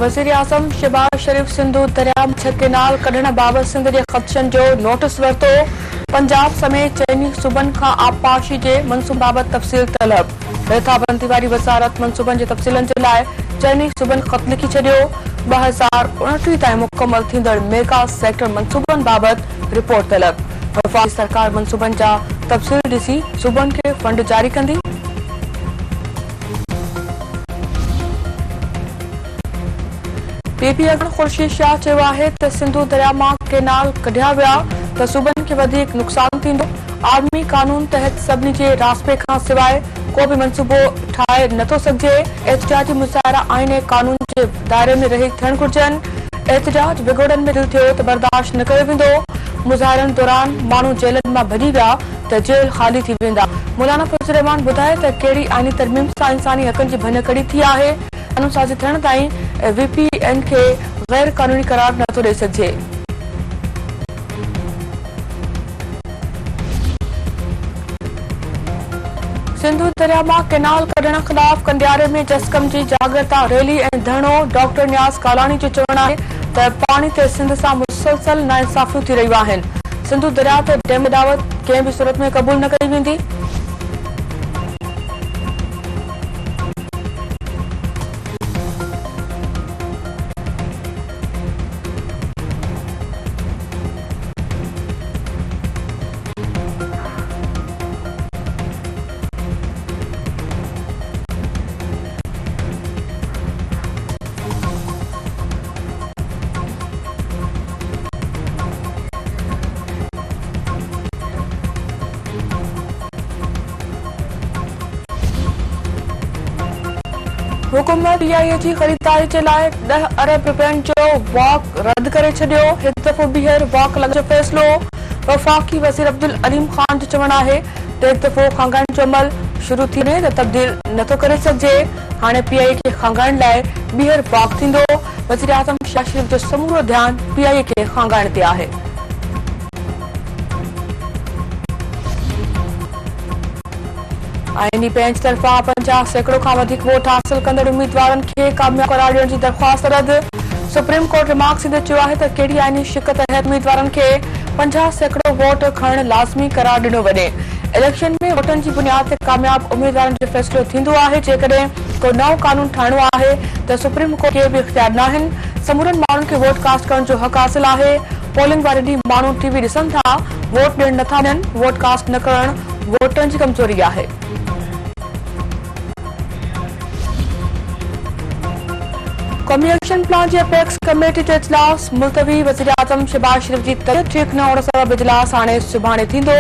वज़ीर आज़म शहबाज शरीफ सिंधु दरिया में केनाल कढण बाबति सिंध जे ख़दशनि जो नोटिस वरितो। पंजाब समेत चइनी सूबनि खां आबपाशी जे मनसूबनि बाबति तफ़सील तलब। रिथाबंदी वारी वज़ारत मनसूबनि जे तफ़सीलनि जे लाइ चइनी सूबनि ख़त लिखी छॾियो। 2029 ताईं मुकमल थींदड़ मेगा सेक्टर मनसूबनि बाबति रिपोर्ट तलब। वफ़ाक़ी सरकार मनसूबनि जा तफ़सील ॾिसी सूबनि खे फंड जारी कंदी। पीपी अगण ख़ुर्शीद शाह चयो आहे त सिंधु दरिया मां केनाल कढिया विया त सूबनि खे वधीक नुक़सान थींदो। आर्मी कानून तहत सभिनी जे रास्ते खां सवाइ को बि मनसूबो ठाहे नथो सघिजे। एहतिजाजी मुज़ाहिरा आईन ऐं कानून जे दायरे में रही थियण घुर्जनि। एहतिजाज विगोड़नि में दिलि थियो त बर्दाश्त न कयो वेंदो। मुज़ाहिरनि दौरान माण्हू जेलनि मां भॼी विया त जेल ख़ाली थी वेंदा। मौलाना फज़ल रहमान ॿुधाए त कहिड़ी आईनी तरमीम सां इंसानी हक़नि जी भञकड़ी थी आहे। कानून साज़ी थियण ताईं VPN खे गैर कानूनी करार नथो ॾेई सघिजे। सिंधु दरिया मां केनाल कढण ख़िलाफ़ कंडियारे में जस्कम जी जागरता रैली ऐं धरणो। डॉक्टर नियाज़ कालानी जो चवणु आहे त पाणी ते सिंध सां मुसलसल नाइंसाफ़ियूं थी रहियूं आहिनि। सिंधु दरिया ते डैम दावत कंहिं बि सूरत में क़बूल न कई वेंदी। हुकूमत PIA जी ख़रीदारी जे लाइ 10 अरब रुपयनि जो वॉक रद्द करे छॾियो। हिकु दफ़ो ॿीहर वॉक लॻण जो फ़ैसिलो। वफ़ाक़ी वज़ीर अब्दुल अलीम ख़ान जो चवणु आहे त हिकु दफ़ो खांगाइण जो अमल शुरू थी वञे त तब्दील नथो करे सघिजे। हाणे PIA खे खांगाइण लाइ ॿीहर वॉक थींदो। वज़ीर आज़म शहबाज शरीफ जो समूरो ध्यानु PIA खे खांगाइण ते आहे। आईनी बेंच तरफ़ां 50% खां वधीक वोट हासिल कंदड़ उम्मीदवारनि खे कामयाब करार ॾियण जी दरख़्वास्त रद्द। सुप्रीम कोर्ट रिमार्क्स ईंदे चयो आहे त कहिड़ी आईनी शिक तहत उम्मीदवारनि खे 50% वोट खणणु लाज़मी करार ॾिनो वञे। इलेक्शन में वोटनि जी बुनियाद ते कामयाब उम्मीदवारनि जो फ़ैसिलो थींदो आहे। जेकॾहिं को नओं कानून ठाहिणो आहे त सुप्रीम कोर्ट खे बि इख़्तियार न आहिनि। समूरनि माण्हुनि खे वोट कास्ट करण जो हक़ हासिल आहे। पोलिंग वारे ॾींहुं माण्हू TV ॾिसनि था, वोट ॾियण नथा वञनि। वोट कास्ट न करणु वोटरनि जी कमज़ोरी आहे। कौमी एक्शन प्लान जी अपेक्स कमेटी जो इजलास मुलतवी। वज़ीर आज़म शहबाज शरीफ जी तबियत ठीकु न हुअण सबबि इजलास हाणे सुभाणे थींदो।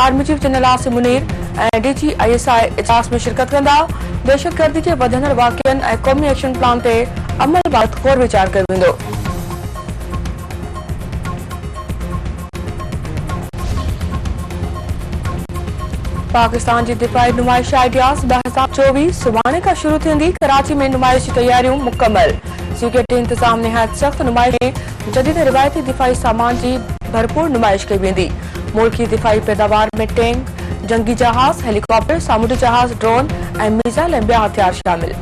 Army chief general Asim Munir ऐं DG ISI इजलास में शिरकत कंदा। दहशतगर्दी जे वधंदड़ वाक़िअनि ऐं क़ौमी एक्शन प्लान ते अमल बाबति गौर वीचार कयो वेंदो। पाकिस्तान जी दिफ़ाई नुमाइश आइडियाज़ 2024 सुभाणे खां शुरू थींदी। कराची में नुमाइश जी तैयारियूं मुकमल। सिक्योरिटी इंतज़ाम निहायत सख़्त। नुमाइश में जदीद रिवायती दिफ़ाई सामान जी भरपूर नुमाइश कई वेंदी। मुल्की दिफ़ाई पैदावार में टैंक, जंगी जहाज़, हेलीकॉप्टर, सामूंडी जहाज़, ड्रोन ऐं मिसाइल ऐं ॿिया हथियार शामिल।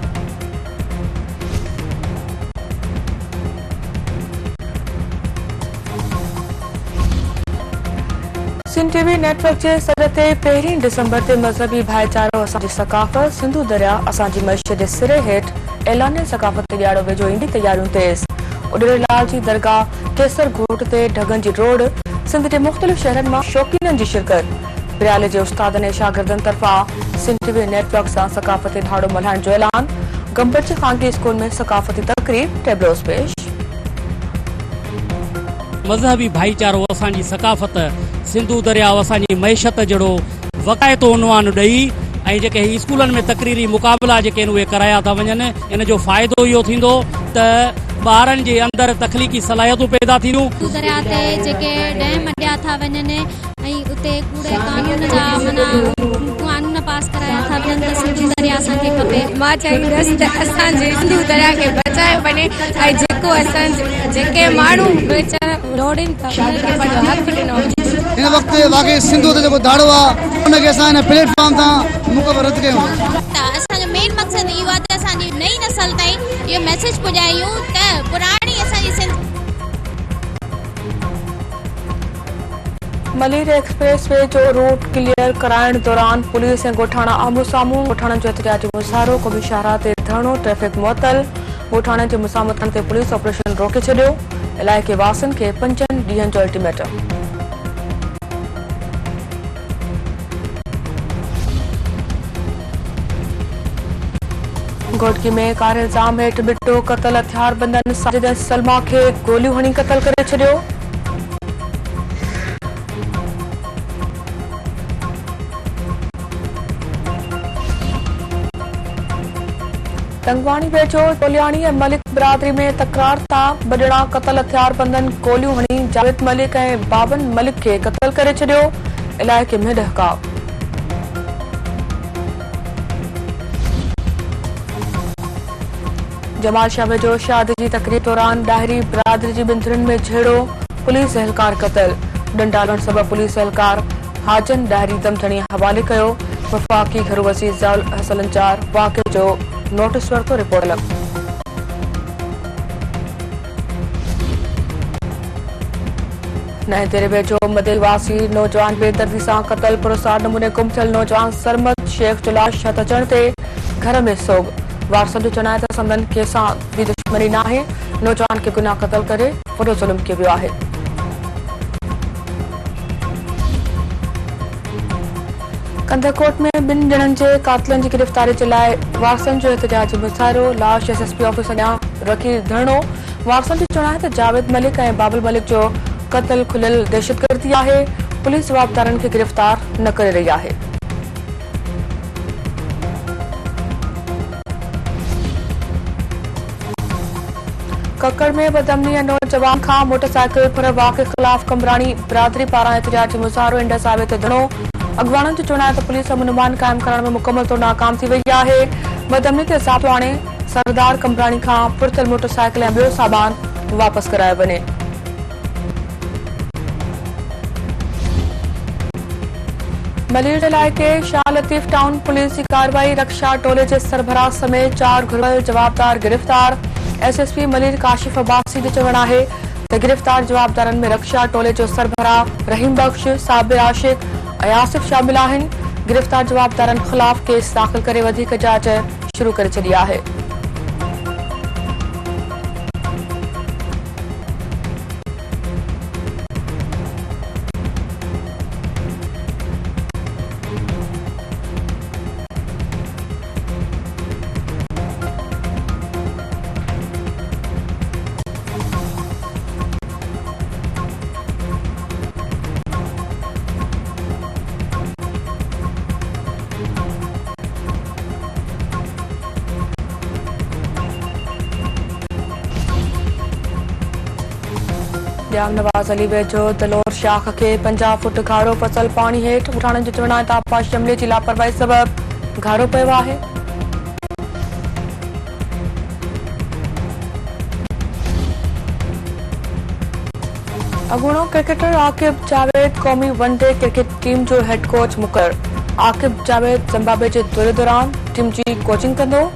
सिंध TV नेटवर्क जे सॾ ते 1 डिसंबर ते मज़हबी भाईचारो असांजी सकाफ़त सिंधु दरिया असांजी मईशत जे सिरे हेठि ऐलाने सकाफ़त ॾियारो वेझो ईंदी तैयारियूं तेज़। उॾेरेलाल जी दरगाह केसर घोट ते ढगनि जी रोड। सिंध जे मुख़्तलिफ़ शहरनि मां शौक़ीननि जी शिरकत। ब्रियाले जे उस्तादनि ऐं शागिर्दनि तरफ़ां सिंध TV नेटवर्क सां सकाफ़ती ढाड़ो मल्हाइण जो ऐलान। गंबच ख़ानगी स्कूल में सकाफ़ती तक़रीब टेबलोस पेश। मज़हबी भाईचारो असांजी सकाफ़त सिंधु दरिया असांजी मईशत जहिड़ो वक़ायतो उनवान ॾेई ऐं जेके स्कूलनि में तक़रीरी मुक़ाबला जेके आहिनि उहे कराया था वञनि। इन जो फ़ाइदो इहो थींदो त ॿारनि जे अंदरि तख़लीक़ी सलाहियतूं पैदा थींदियूं। सिंधु दरिया ते जेके डैम अॾिया था वञनि ऐं उते कूड़े कानून जा कानून पास कराया था वञनि त सिंधु दरिया असांखे खपे। मां चाहींदसि त असांजे सिंधु दरिया खे बचायो वञे ऐं जेको जेके माण्हू वीचारा रोडनि था उन्हनि खे पंहिंजो हक़ ॾिनो। इन वक़्तु वाक़ई सिंधु जो जेको धाड़ो आहे उनखे असां हिन प्लेटफॉर्म तां मुक़ररु रद्द कयूं। असांजो मेन मक़सदु इहो आहे त असांजी नई नस्ल ताईं इहो मैसेज पुॼायूं त पुराणी असांजी सिंध मलिर एक्सप्रेस वे जो रूट क्लियर कराइण दौरान पुलिस ऐं ॻोठाणा आम्हूं साम्हूं। ॻोठाणनि जो एहतिजाजी मुज़ाहिरो क़ौमी शाहराह ते धरणो ट्रैफ़िक मुअतल। ॻोठाणनि जे मुसामतनि ते पुलिस ऑपरेशन रोके छॾियो। इलाइक़े वासियुनि खे 5 ॾींहनि जो अल्टीमेटम। घोटकी में कार इल्ज़ाम हेठि बिटो क़तल हथियार बंदन साजिद सलमा खे गोलियूं हणी क़तल करे छॾियो। तंगवाणी वेझो तोलियाणी ऐं मलिक बिरादरी में तकरार तां बडड़ा क़तल हथियार बंदन गोलियूं हणी जावेद मलिक ऐं बाबन मलिक खे क़तल करे छॾियो। इलाइक़े में डहकाव। जमाल शाह वेझो शादी जी तकरीब दौरान डाहिरी बिरादरी जी बिंदुरनि में झेड़ो। पुलिस एहलकार क़तल। डंडा हलण सबबि पुलिस एहलकार हाजन डाहिरी दमथणी हवाले कयो। वफ़ाक़ी घर वज़ीर ज़ाउल हसन अंचार वाक़े जो नोटिस वरितो। रिपोर्ट अलॻि। नए तेरे वेझो मदिल वासी नौजवान बेदर्दी सां क़तल। पुरसार नमूने गुम थियल नौजवान सरमद शेख जो लाश हथ अचण ते घर में सोग। वारसनि जो चवणु आहे त संदन कंहिंसां बि दुश्मनी नाहे। नौजवान खे गुनाह क़तल करे वॾो ज़ुल्म कयो वियो आहे। कंदरकोट में 2 ॼणनि जे कातिलनि जी गिरफ़्तारी जे लाइ वारसनि जो एहतिजाजी मुज़ाहिरो। लाश एसएसपी ऑफिस अञां रखी धरणो। वारसनि जो चवणु आहे त जावेद मलिक ऐं बाबुल मलिक जो क़तल खुलियल दहशतगर्दी आहे। पुलिस जवाबदारनि खे गिरफ़्तार न करे रही आहे। कक्कड़ में बदअमनी ऐं नौजवान खां मोटरसाइकिल फुर वाक़े ख़िलाफ़ कमराणी बिरादरी पारां एहतिजाजी मुज़ाहिरो। इंडस हाईवे ते धरणो। अॻवाननि जो चवणु आहे त पुलिस अमन क़ाइम करण में मुकमल तौर नाकाम थी वई आहे। बदअमनी ते साबितो आणे सरदार कमराणी खां फुरथियल मोटरसाइकिल ऐं ॿियो सामान वापसि करायो वञे। मलिर इलाइक़े शाह लतीफ़ टाउन पुलिस जी कार्रवाई। रक्षा टोले जे सरबराह समेत 4 घुरियल जवाबदार गिरफ़्तार। एसएसपी मलिर काशिफ अब्बासी जो चवणु आहे त गिरफ़्तार जवाबदारनि में रक्षा टोले जो सरबराह रहीम बख्श, साबिर आशिक ऐं आसिफ शामिल आहिनि। गिरफ़्तार जवाबदारनि ख़िलाफ़ केस दाख़िल करे वधीक जांच शुरू करे छॾी आहे। जाम नवाज़ अली वेझो दलोर शाख खे 50 फुट घारो फसल पाणी हेठि। ॻोठाणनि जो चवणु आहे त आपाश अमले जी लापरवाही सबबि घारो पियो आहे। अॻूणो क्रिकेटर आकिब जावेद क़ौमी वनडे क्रिकेट टीम जो हेड कोच मुक़ररु। आकिब जावेद ज़िम्बाब्वे जे दौरे दौरान टीम जी कोचिंग कंदो।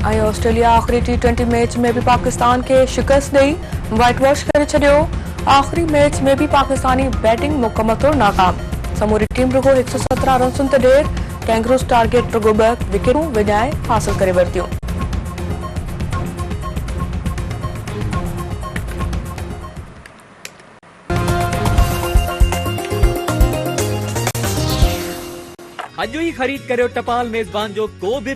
ऐं ऑस्ट्रेलिया आख़िरी T20 मैच में भी पाकिस्तान के शिकस्त ॾेई वाइट वॉश करे छॾियो। आख़िरी मैच में भी पाकिस्तानी बैटिंग मुकम्मल तौर नाकाम। समूरी टीम रुगो 117 रन्सुनि ते ढेर। कैंगरूस टारगेट रुगो 2 विकेटूं विञाए हासिल करे वरितियूं। अॼु ई ख़रीद करियो टपाल मेज़बान जो को बि